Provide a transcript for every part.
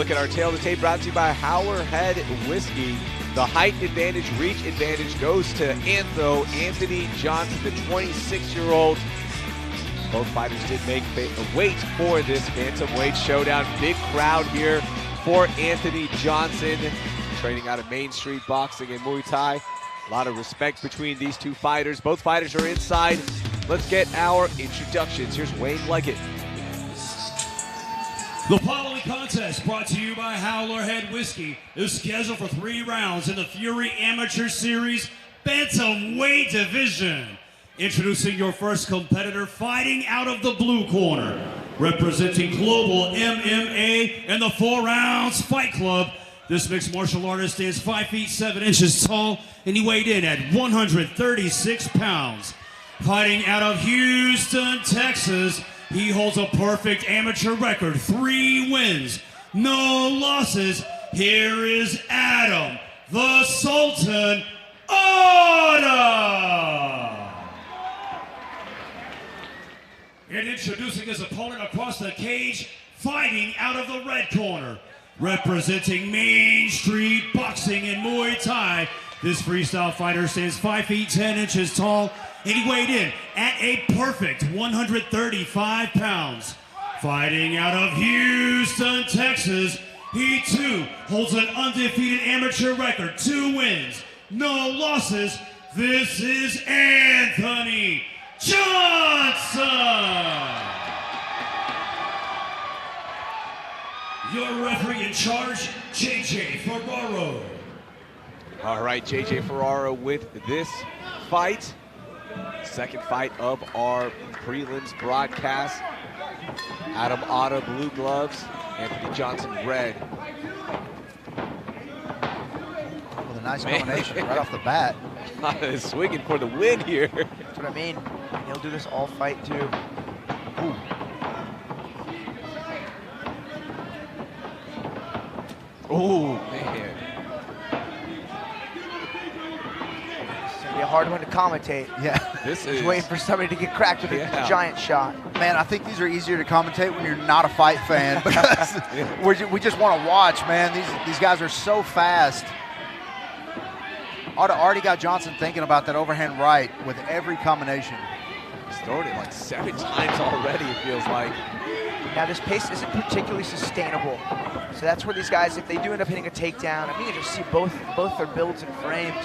Look at our tail of the tape brought to you by Howler Head Whiskey. The height advantage, reach advantage goes to Anthony Johnson, the 26-year-old. Both fighters did make weight for this bantamweight showdown. Big crowd here for Anthony Johnson, training out of Main Street Boxing and Muay Thai. A lot of respect between these two fighters. Both fighters are inside. Let's get our introductions. Here's Wayne Leggett. The following contest, brought to you by Howler Head Whiskey, is scheduled for 3 rounds in the Fury Amateur Series Bantamweight Division. Introducing your first competitor, fighting out of the blue corner, representing Global MMA and the 4 Rounds Fight Club. This mixed martial artist is 5 feet 7 inches tall, and he weighed in at 136 pounds. Fighting out of Houston, Texas, he holds a perfect amateur record, 3 wins, no losses. Here is Adam, the Sultan, Awda! And introducing his opponent across the cage, fighting out of the red corner, representing Main Street Boxing and Muay Thai, this freestyle fighter stands 5 feet 10 inches tall, and he weighed in at a perfect 135 pounds. Fighting out of Houston, Texas, he too holds an undefeated amateur record, 2 wins, no losses. This is Anthony Johnson! Your referee in charge, JJ Ferraro. All right, JJ Ferraro with this fight. Second fight of our prelims broadcast. Adam Awda, blue gloves. Anthony Johnson, red. With a nice combination right off the bat. Swinging for the win here. That's what I mean. He'll do this all fight too. Ooh. Oh, man. It's gonna be a hard one to commentate. Yeah. This He's is waiting for somebody to get cracked with a giant shot. Man, I think these are easier to commentate when you're not a fight fan because we just want to watch, man. These guys are so fast. Awda already got Johnson thinking about that overhand right with every combination. He's thrown it like 7 times already, it feels like. Now this pace isn't particularly sustainable. So that's where these guys, if they do end up hitting a takedown, I mean, you just see both their builds and frames.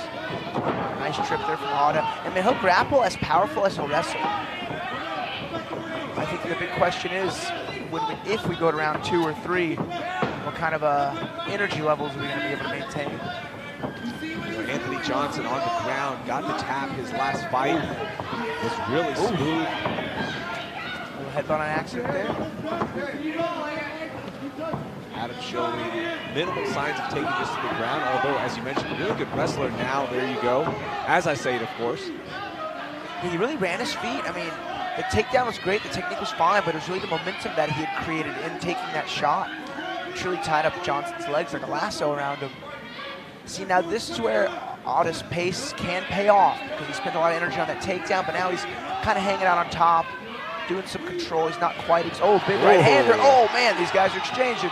Nice trip there from Awda. And man, he'll grapple as powerful as he'll wrestle. I think the big question is, if we go to round 2 or 3, what kind of energy levels are we going to be able to maintain? Anthony Johnson on the ground, got the tap his last fight. Was really smooth. A little headbutt on accident there. Adam showing minimal signs of taking this to the ground, although, as you mentioned, a really good wrestler now. There you go. As I say it, of course. He really ran his feet. I mean, the takedown was great, the technique was fine, but it was really the momentum that he had created in taking that shot. It truly tied up Johnson's legs like a lasso around him. See, now this is where Awda's pace can pay off because he spent a lot of energy on that takedown, but now he's kind of hanging out on top, doing some control. He's not quite, big right-hander. Oh man, these guys are exchanging.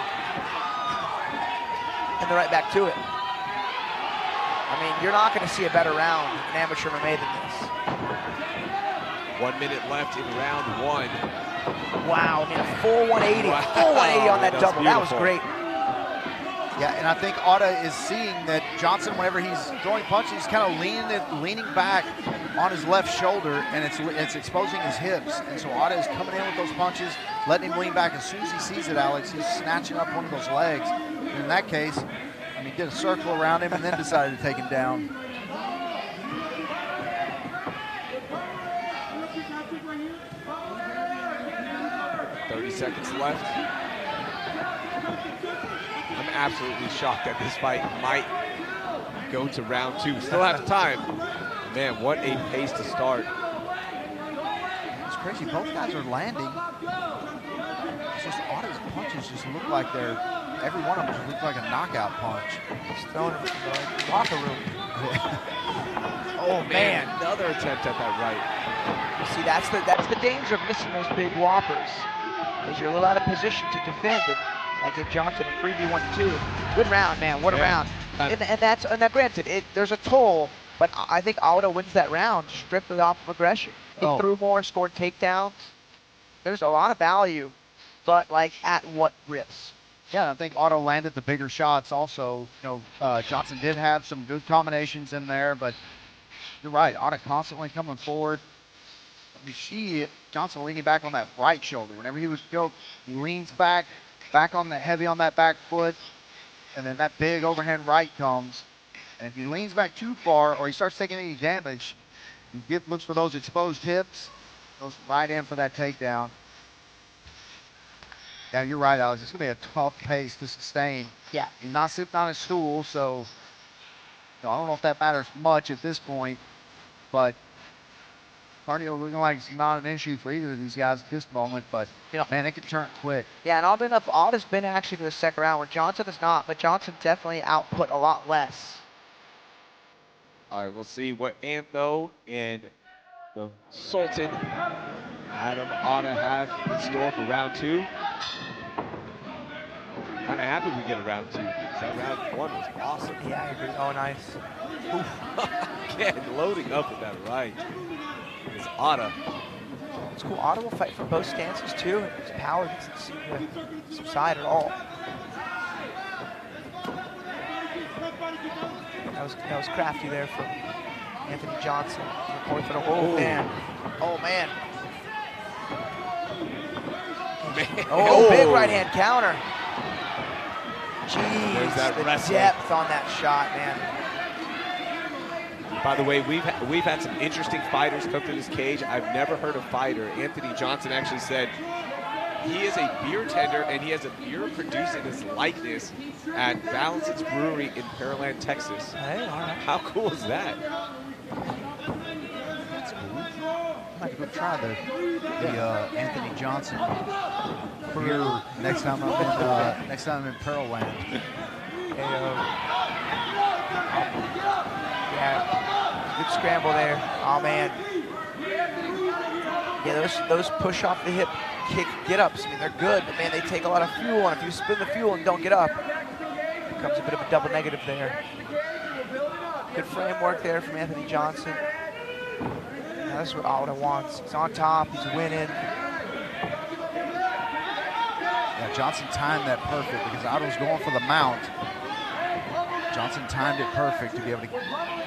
And they're right back to it. I mean, you're not going to see a better round in amateur MMA than this. 1 minute left in round 1. Wow, I mean, a full 180, full 180 on that double. That was great. Yeah, and I think Awda is seeing that Johnson, whenever he's throwing punches, he's kind of leaning back on his left shoulder, and it's exposing his hips. And so Awda is coming in with those punches, letting him lean back. As soon as he sees it, Alex, he's snatching up one of those legs. And in that case, I mean, he did a circle around him and then decided to take him down. Seconds left. I'm absolutely shocked that this fight might go to round 2. Still have time. Man, what a pace to start. It's crazy. Both guys are landing. It's just Awda's punches just look like they're, every one of them just look like a knockout punch. He's throwing him from the locker room. Oh man, another attempt at that right. You see, that's the danger of missing those big whoppers. Is you're a little out of position to defend, and Like if Johnson 3v1-2, good round, man. What a round. And now granted, there's a toll, but I think Awda wins that round strictly off of aggression. He threw more, scored takedowns. There's a lot of value, but like at what risk? Yeah, I think Awda landed the bigger shots also. You know, Johnson did have some good combinations in there, but you're right. Awda constantly coming forward. You see Johnson leaning back on that right shoulder. Whenever he was go, he leans back on the heavy on that back foot, and then that big overhand right comes. And if he leans back too far or he starts taking any damage, he looks for those exposed hips, goes right in for that takedown. Yeah, you're right, Alex. It's going to be a tough pace to sustain. Yeah. He's not sitting on his stool, so you know, I don't know if that matters much at this point, but cardio looking like it's not an issue for either of these guys at this moment, but man, it can turn quick. Yeah, and oddly enough, Awda's been actually to the second round where Johnson is not, but Johnson definitely output a lot less. All right, we'll see what Antho and the Sultan Adam Awda have in store for round 2. Kind of happy we get a round 2 because that round 1 was awesome. Yeah, I agree. Oh, nice. Again, loading up with that right. It's Awda. It's cool. Awda will fight from both stances too. His power doesn't seem to subside at all. That was crafty there from Anthony Johnson. Oh man. Oh man. Oh, big right hand counter. Jeez, that the wrestling. depth on that shot, man. By the way, we've had some interesting fighters come through this cage. I've never heard a fighter. Anthony Johnson actually said he is a beer tender and he has a beer produced in his likeness at Balance's Brewery in Pearland, Texas. Hey, all right. How cool is that? That's cool. I might go try the Anthony Johnson beer next time I'm in Pearland. Yeah, good scramble there. Oh man. Yeah, those push off the hip kick get-ups, I mean, they're good, but man, they take a lot of fuel, and if you spin the fuel and don't get up, it becomes a bit of a double negative there. Good framework there from Anthony Johnson. Now this is what Awda wants. He's on top, he's winning. Yeah, Johnson timed that perfect because Awda was going for the mount. Johnson timed it perfect to be able to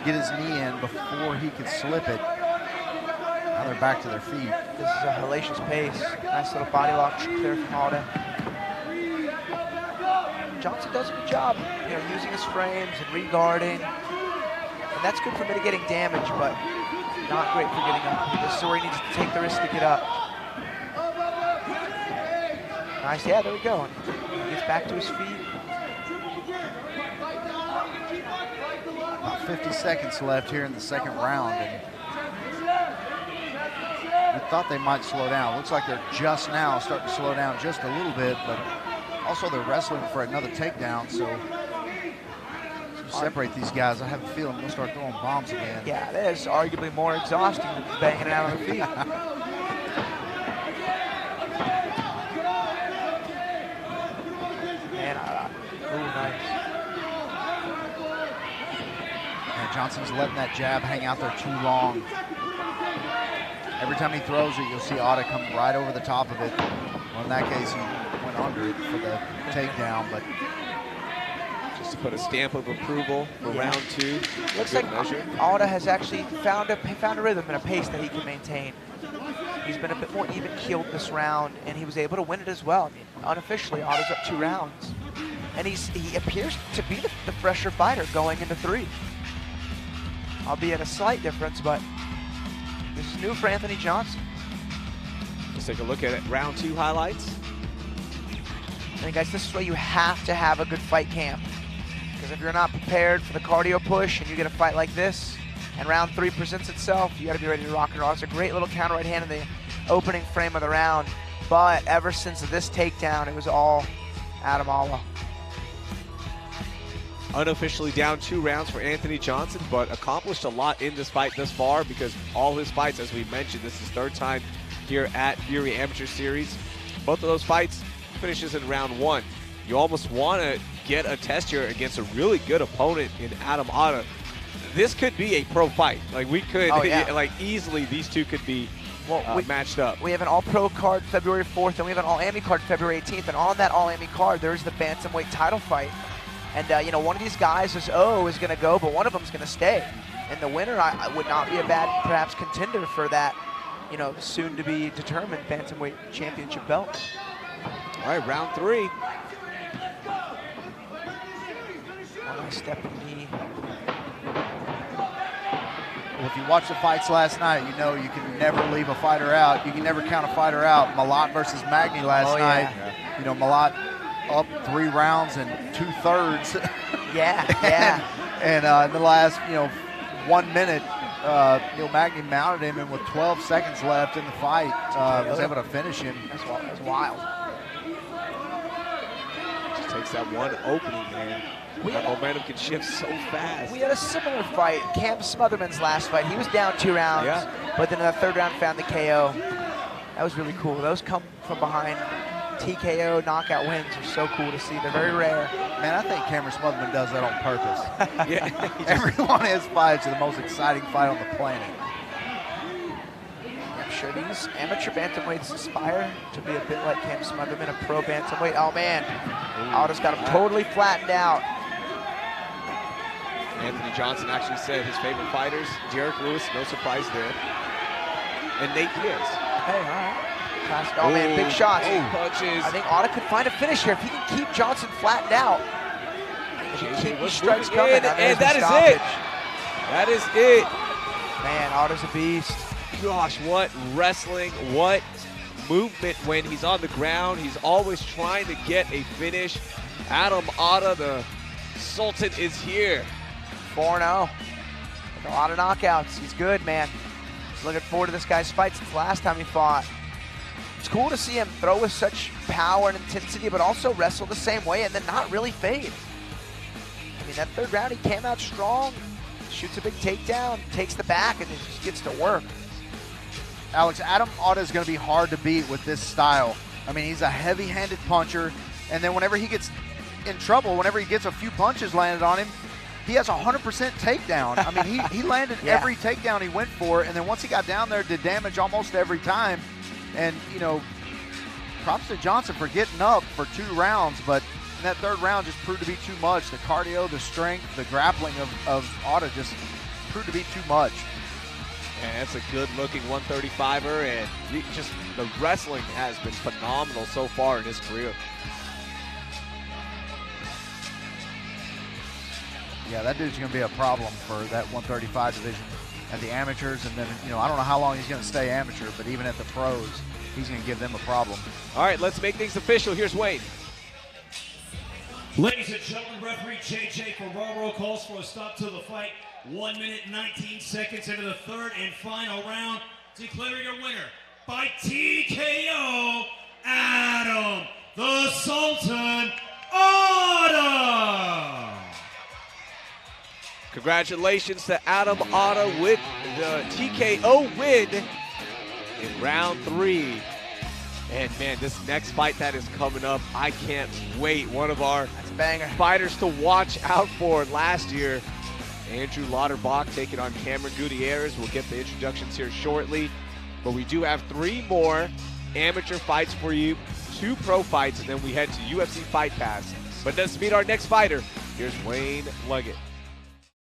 get his knee in before he could slip it. Now they're back to their feet. This is a hellacious pace. Nice little body lock there from Awda. Johnson does a good job, using his frames and re-guarding. And that's good for mitigating damage, but not great for getting up. This is where he needs to take the risk to get up. Nice, yeah, there we go. He gets back to his feet. About 50 seconds left here in the second round. And we thought they might slow down. Looks like they're just now starting to slow down just a little bit, but also they're wrestling for another takedown, so to separate these guys, I have a feeling they'll start throwing bombs again. Yeah, that is arguably more exhausting than banging it out on their feet. Man, ooh, nice. And Johnson's letting that jab hang out there too long. Every time he throws it, you'll see Awda come right over the top of it. Well, in that case, he went under it for the takedown, but just to put a stamp of approval for round 2. Looks like Awda has actually found a rhythm and a pace that he can maintain. He's been a bit more even-keeled this round, and he was able to win it as well. I mean, unofficially, Awda's up 2 rounds. And he appears to be the fresher fighter going into 3. Albeit a slight difference, but this is new for Anthony Johnson. Let's take a look at it. Round 2 highlights. And guys, this is why you have to have a good fight camp. Because if you're not prepared for the cardio push and you get a fight like this, and round 3 presents itself, you gotta be ready to rock and roll. It's a great little counter right hand in the opening frame of the round. But ever since this takedown, it was all Adam Awda. Unofficially down 2 rounds for Anthony Johnson, but accomplished a lot in this fight thus far because all his fights, as we mentioned, this is 3rd time here at Fury Amateur Series. Both of those fights finishes in round 1. you almost want to get a test here against a really good opponent in Adam Awda. This could be a pro fight. Like we could, like easily these two could be matched up. We have an All-Pro card February 4th, and we have an All-AMI card February 18th. And on that All-AMI card, there's the bantamweight title fight. And you know, one of these guys is going to go, but one of them's going to stay. And the winner I would not be a bad, perhaps, contender for that, you know, soon to be determined bantamweight championship belt. All right, round 3. One nice stepping knee. Well, if you watch the fights last night, you know you can never leave a fighter out. You can never count a fighter out. Malat versus Magny last night. You know, Malat up 3 rounds and 2/3. Yeah. And in the last, 1 minute, Magny mounted him, and with 12 seconds left in the fight, was able to finish him. That's wild. Just takes that one opening, man. That momentum can shift so fast. We had a similar fight, Cam Smotherman's last fight. He was down 2 rounds, but then in the 3rd round found the KO. That was really cool. Those come from behind TKO knockout wins are so cool to see. They're very rare. Man, I think Cameron Smotherman does that on purpose. Every one of his fights are the most exciting fight on the planet. I'm sure these amateur bantamweights aspire to be a bit like Cam Smotherman, a pro bantamweight. Oh man, Awda's got him totally flattened out. Anthony Johnson actually said his favorite fighters, Derek Lewis, no surprise there, and Nate Diaz. Hey, all right. Oh man, big shots. Punches. I think Awda could find a finish here if he can keep Johnson flattened out. If he keep these strikes coming, and that is it. That is it. Man, Awda's a beast. Gosh, what wrestling, what movement when he's on the ground. He's always trying to get a finish. Adam Awda, the Sultan, is here. 4-0. With a lot of knockouts. He's good, man. Just looking forward to this guy's fight since the last time he fought. It's cool to see him throw with such power and intensity, but also wrestle the same way and then not really fade. I mean, that 3rd round, he came out strong, shoots a big takedown, takes the back, and then just gets to work. Alex, Adam Awda is going to be hard to beat with this style. I mean, he's a heavy-handed puncher, and then whenever he gets in trouble, whenever he gets a few punches landed on him, he has 100% takedown. I mean, he landed every takedown he went for, and then once he got down there, did damage almost every time. And, props to Johnson for getting up for 2 rounds, but in that 3rd round just proved to be too much. The cardio, the strength, the grappling of Awda just proved to be too much. And that's a good-looking 135er, and just the wrestling has been phenomenal so far in his career. Yeah, that dude's going to be a problem for that 135 division at the amateurs, and then, I don't know how long he's going to stay amateur, but even at the pros, he's going to give them a problem. All right, let's make things official. Here's Wayne. Ladies and gentlemen, referee JJ Ferraro calls for a stop to the fight. 1 minute, 19 seconds into the 3rd and final round. Declaring your winner by TKO, Adam the Sultan Awda. Congratulations to Adam Awda with the TKO win in round 3. And man, this next fight that is coming up, I can't wait. One of our fighters to watch out for last year, Andrew Lauterbach taking on Cameron Gutierrez. We'll get the introductions here shortly. But we do have 3 more amateur fights for you, 2 pro fights, and then we head to UFC Fight Pass. But let's meet our next fighter. Here's Wayne Luggett.